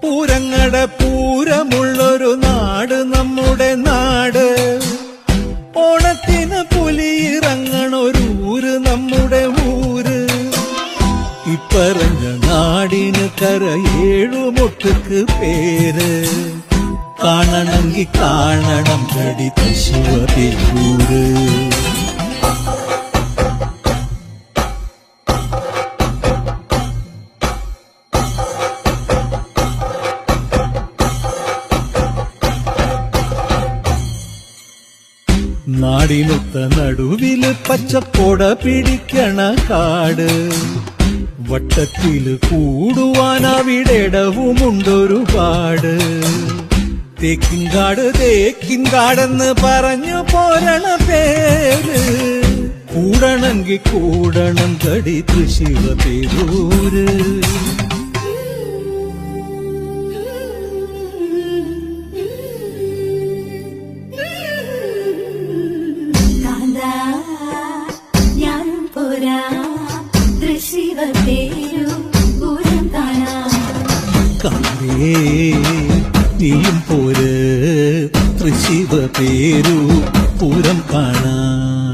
പൂരങ്ങളുടെ പൂരമുള്ളൊരു നാട് നമ്മുടെ നാട്. ഓണത്തിന് പുലിയിറങ്ങണൊരൂര് നമ്മുടെ ഊര്. ഇപ്പറഞ്ഞ നാടിന് കരയേഴുമൊട്ടുക്ക് പേര്. കാണണമെങ്കി കാണണം കടി തൃശ്ശിവപേരൂര്. നാടിനൊത്ത നടുവില് പച്ചക്കൊട പിടിക്കണ കാട്. വട്ടത്തില് കൂടുവാൻ അവിടെടവുമുണ്ടൊരുപാട്. തേക്കിൻകാട് തേക്കിൻകാടെന്ന് പറഞ്ഞു പോരണ പേര്. കൂടണമെങ്കിൽ കൂടണം കടി തൃശ്ശിവപേരൂര്. കാവേ നീയും പോര് തൃശ്ശിവപേരൂർ പൂരം കാണാം.